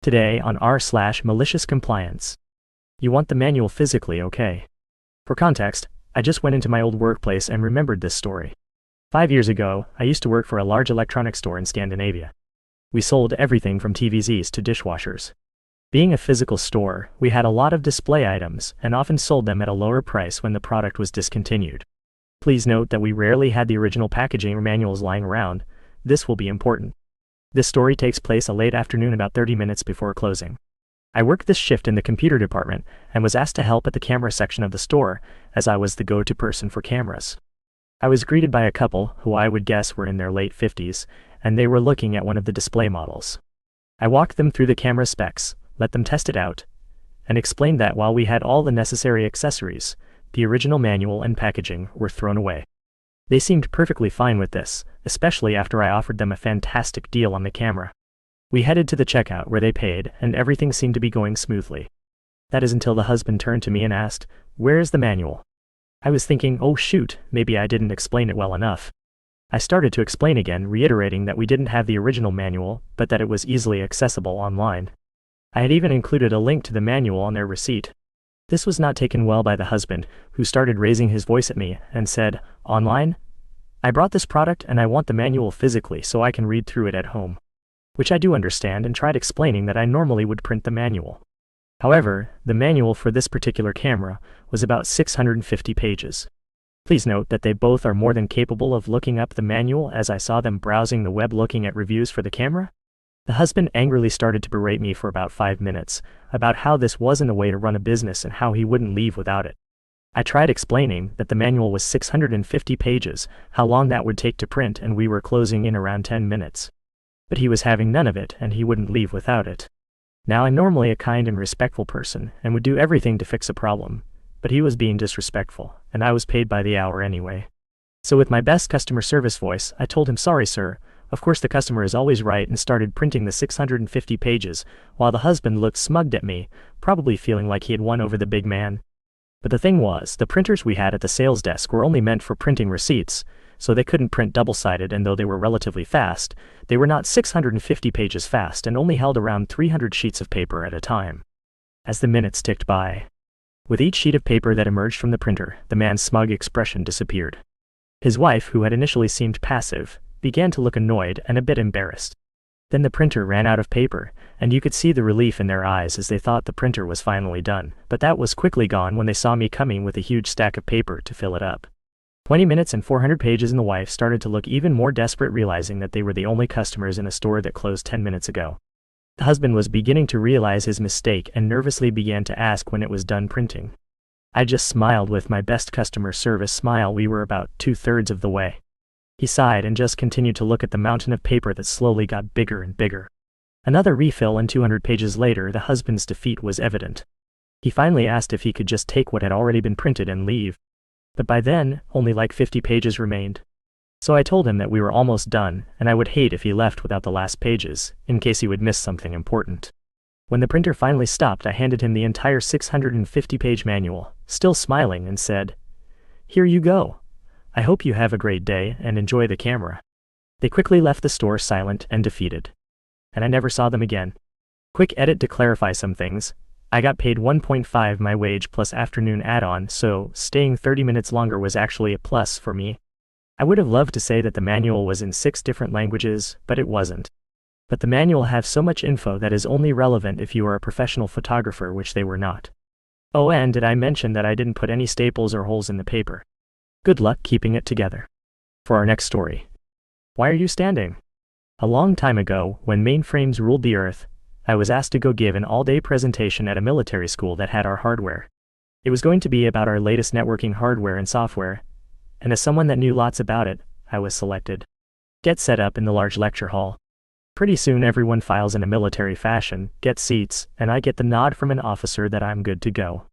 Today on r/MaliciousCompliance. You want the manual physically, okay? For context, I just went into my old workplace and remembered this story. 5 years ago, I used to work for a large electronics store in Scandinavia. We sold everything from TVs to dishwashers. Being a physical store, we had a lot of display items and often sold them at a lower price when the product was discontinued. Please note that we rarely had the original packaging or manuals lying around. This will be important. This story takes place a late afternoon about 30 minutes before closing. I worked this shift in the computer department and was asked to help at the camera section of the store, as I was the go-to person for cameras. I was greeted by a couple, who I would guess were in their late 50s, and they were looking at one of the display models. I walked them through the camera specs, let them test it out, and explained that while we had all the necessary accessories, the original manual and packaging were thrown away. They seemed perfectly fine with this, especially after I offered them a fantastic deal on the camera. We headed to the checkout where they paid, and everything seemed to be going smoothly. That is until the husband turned to me and asked, "Where is the manual?" I was thinking, oh shoot, maybe I didn't explain it well enough. I started to explain again, reiterating that we didn't have the original manual, but that it was easily accessible online. I had even included a link to the manual on their receipt. This was not taken well by the husband, who started raising his voice at me and said, "Online? I brought this product and I want the manual physically so I can read through it at home." Which I do understand, and tried explaining that I normally would print the manual. However, the manual for this particular camera was about 650 pages. Please note that they both are more than capable of looking up the manual, as I saw them browsing the web looking at reviews for the camera. The husband angrily started to berate me for about 5 minutes, about how this wasn't the way to run a business and how he wouldn't leave without it. I tried explaining that the manual was 650 pages, how long that would take to print, and we were closing in around 10 minutes. But he was having none of it, and he wouldn't leave without it. Now, I'm normally a kind and respectful person, and would do everything to fix a problem, but he was being disrespectful, and I was paid by the hour anyway. So with my best customer service voice, I told him, "Sorry sir, of course the customer is always right," and started printing the 650 pages, while the husband looked smug at me, probably feeling like he had won over the big man. But the thing was, the printers we had at the sales desk were only meant for printing receipts, so they couldn't print double-sided, and though they were relatively fast, they were not 650 pages fast and only held around 300 sheets of paper at a time. As the minutes ticked by, with each sheet of paper that emerged from the printer, the man's smug expression disappeared. His wife, who had initially seemed passive, began to look annoyed and a bit embarrassed. Then the printer ran out of paper, and you could see the relief in their eyes as they thought the printer was finally done, but that was quickly gone when they saw me coming with a huge stack of paper to fill it up. 20 minutes and 400 pages, and the wife started to look even more desperate, realizing that they were the only customers in a store that closed 10 minutes ago. The husband was beginning to realize his mistake and nervously began to ask when it was done printing. I just smiled with my best customer service smile. We were about 2/3 of the way. He sighed and just continued to look at the mountain of paper that slowly got bigger and bigger. Another refill, and 200 pages later, the husband's defeat was evident. He finally asked if he could just take what had already been printed and leave. But by then, only like 50 pages remained. So I told him that we were almost done, and I would hate if he left without the last pages, in case he would miss something important. When the printer finally stopped, I handed him the entire 650-page manual, still smiling, and said, "Here you go. I hope you have a great day and enjoy the camera." They quickly left the store silent and defeated. And I never saw them again. Quick edit to clarify some things. I got paid 1.5 my wage plus afternoon add-on, so staying 30 minutes longer was actually a plus for me. I would have loved to say that the manual was in 6 different languages, but it wasn't. But the manual has so much info that is only relevant if you are a professional photographer, which they were not. Oh, and did I mention that I didn't put any staples or holes in the paper? Good luck keeping it together. For our next story. Why are you standing? A long time ago, when mainframes ruled the earth, I was asked to go give an all-day presentation at a military school that had our hardware. It was going to be about our latest networking hardware and software, and as someone that knew lots about it, I was selected. Get set up in the large lecture hall. Pretty soon everyone files in a military fashion, gets seats, and I get the nod from an officer that I'm good to go.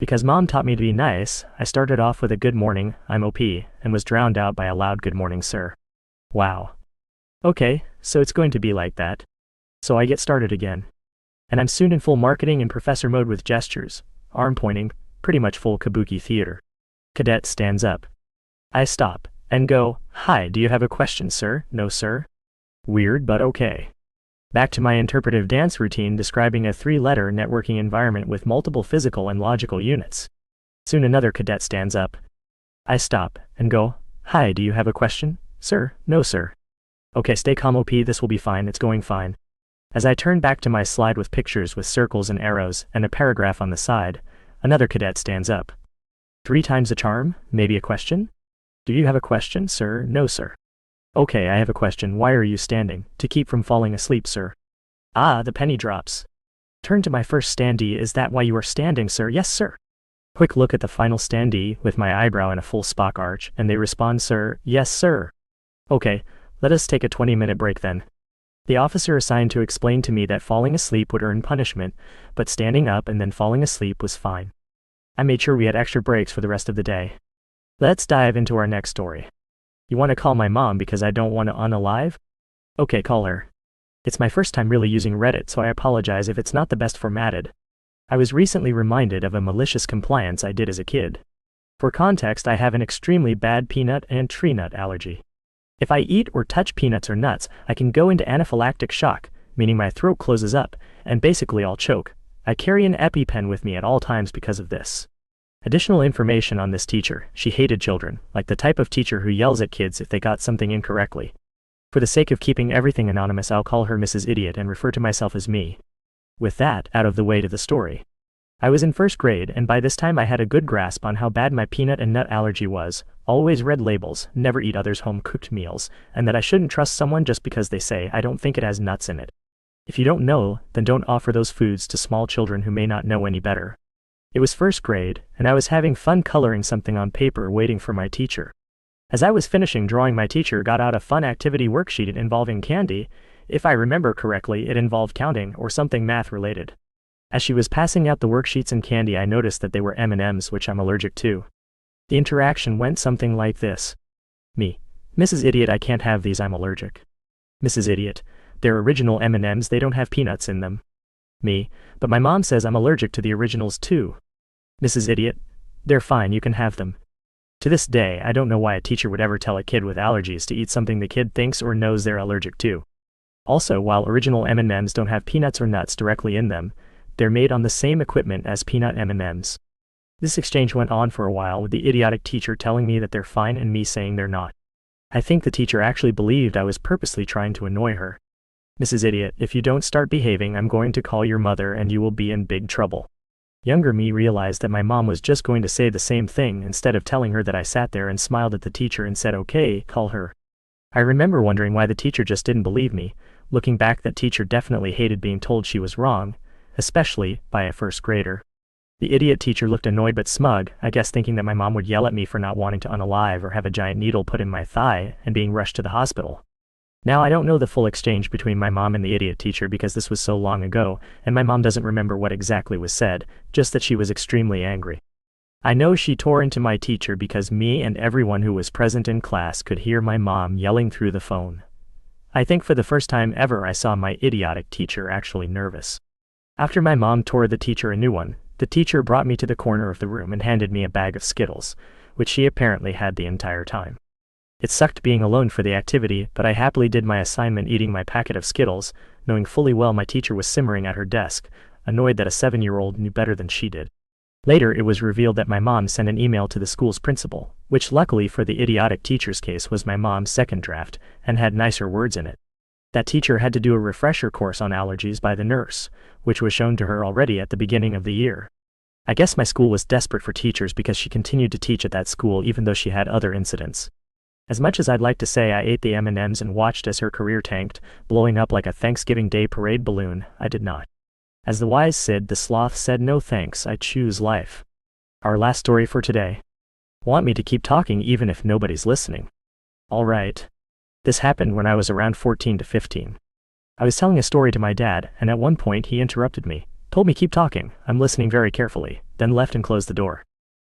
Because Mom taught me to be nice, I started off with a "Good morning, I'm OP," and was drowned out by a loud "Good morning, sir." Wow. Okay, so it's going to be like that. So I get started again. And I'm soon in full marketing and professor mode with gestures, arm pointing, pretty much full kabuki theater. Cadet stands up. I stop, and go, "Hi, do you have a question, sir?" "No, sir." Weird, but okay. Back to my interpretive dance routine describing a three-letter networking environment with multiple physical and logical units. Soon another cadet stands up. I stop and go, "Hi, do you have a question, sir?" "No, sir." "Okay, stay calm, OP, this will be fine, it's going fine." As I turn back to my slide with pictures with circles and arrows and a paragraph on the side, another cadet stands up. "Three times a charm? Maybe a question?" "Do you have a question, sir?" "No, sir." "Okay, I have a question. Why are you standing?" "To keep from falling asleep, sir." Ah, the penny drops. Turn to my first standee. "Is that why you are standing, sir?" "Yes, sir." Quick look at the final standee with my eyebrow in a full Spock arch, and they respond, "Sir." "Yes, sir." Okay, let us take a 20-minute break then. The officer assigned to explain to me that falling asleep would earn punishment, but standing up and then falling asleep was fine. I made sure we had extra breaks for the rest of the day. Let's dive into our next story. You want to call my mom because I don't want to unalive? Okay, call her. It's my first time really using Reddit, so I apologize if it's not the best formatted. I was recently reminded of a malicious compliance I did as a kid. For context, I have an extremely bad peanut and tree nut allergy. If I eat or touch peanuts or nuts, I can go into anaphylactic shock, meaning my throat closes up, and basically I'll choke. I carry an EpiPen with me at all times because of this. Additional information on this teacher: she hated children, like the type of teacher who yells at kids if they got something incorrectly. For the sake of keeping everything anonymous, I'll call her Mrs. Idiot and refer to myself as me. With that out of the way, to the story. I was in first grade, and by this time I had a good grasp on how bad my peanut and nut allergy was. Always read labels, never eat others' home-cooked meals, and that I shouldn't trust someone just because they say, "I don't think it has nuts in it." If you don't know, then don't offer those foods to small children who may not know any better. It was first grade, and I was having fun coloring something on paper waiting for my teacher. As I was finishing drawing, my teacher got out a fun activity worksheet involving candy. If I remember correctly, it involved counting or something math-related. As she was passing out the worksheets and candy, I noticed that they were M&Ms, which I'm allergic to. The interaction went something like this. Me: "Mrs. Idiot, I can't have these, I'm allergic." Mrs. Idiot: "They're original M&Ms, they don't have peanuts in them." Me: "But my mom says I'm allergic to the originals too." Mrs. Idiot: "They're fine, you can have them." To this day, I don't know why a teacher would ever tell a kid with allergies to eat something the kid thinks or knows they're allergic to. Also, while original M&Ms don't have peanuts or nuts directly in them, they're made on the same equipment as peanut M&Ms. This exchange went on for a while, with the idiotic teacher telling me that they're fine and me saying they're not. I think the teacher actually believed I was purposely trying to annoy her. Mrs. Idiot: "If you don't start behaving, I'm going to call your mother and you will be in big trouble." Younger me realized that my mom was just going to say the same thing. Instead of telling her that, I sat there and smiled at the teacher and said, "Okay, call her." I remember wondering why the teacher just didn't believe me. Looking back, that teacher definitely hated being told she was wrong, especially by a first grader. The idiot teacher looked annoyed but smug, I guess thinking that my mom would yell at me for not wanting to unalive or have a giant needle put in my thigh and being rushed to the hospital. Now, I don't know the full exchange between my mom and the idiot teacher because this was so long ago, and my mom doesn't remember what exactly was said, just that she was extremely angry. I know she tore into my teacher because me and everyone who was present in class could hear my mom yelling through the phone. I think for the first time ever I saw my idiotic teacher actually nervous. After my mom tore the teacher a new one, the teacher brought me to the corner of the room and handed me a bag of Skittles, which she apparently had the entire time. It sucked being alone for the activity, but I happily did my assignment eating my packet of Skittles, knowing fully well my teacher was simmering at her desk, annoyed that a 7-year-old knew better than she did. Later, it was revealed that my mom sent an email to the school's principal, which luckily for the idiotic teacher's case was my mom's second draft, and had nicer words in it. That teacher had to do a refresher course on allergies by the nurse, which was shown to her already at the beginning of the year. I guess my school was desperate for teachers because she continued to teach at that school even though she had other incidents. As much as I'd like to say I ate the M&Ms and watched as her career tanked, blowing up like a Thanksgiving Day parade balloon, I did not. As the wise Sid the Sloth said, "No thanks, I choose life." Our last story for today. Want me to keep talking even if nobody's listening? Alright. This happened when I was around 14 to 15. I was telling a story to my dad, and at one point he interrupted me, told me keep talking, I'm listening very carefully, then left and closed the door.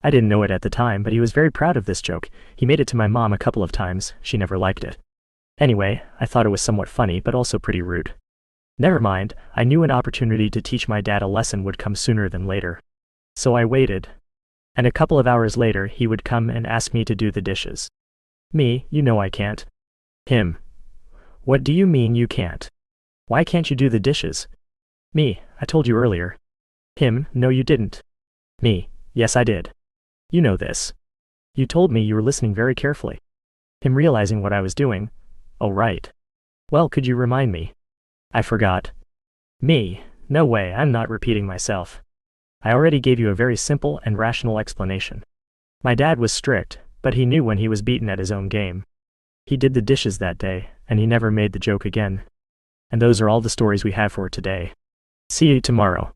I didn't know it at the time, but he was very proud of this joke. He made it to my mom a couple of times. She never liked it. Anyway, I thought it was somewhat funny, but also pretty rude. Never mind, I knew an opportunity to teach my dad a lesson would come sooner than later. So I waited. And a couple of hours later, he would come and ask me to do the dishes. Me: "You know I can't." Him: "What do you mean you can't?" Why can't you do the dishes? Me, I told you earlier. Him, no you didn't. Me, yes I did. You know this. You told me you were listening very carefully. Him realizing what I was doing. Oh right. Well, could you remind me? I forgot. Me, no way, I'm not repeating myself. I already gave you a very simple and rational explanation. My dad was strict, but he knew when he was beaten at his own game. He did the dishes that day, and he never made the joke again. And those are all the stories we have for today. See you tomorrow.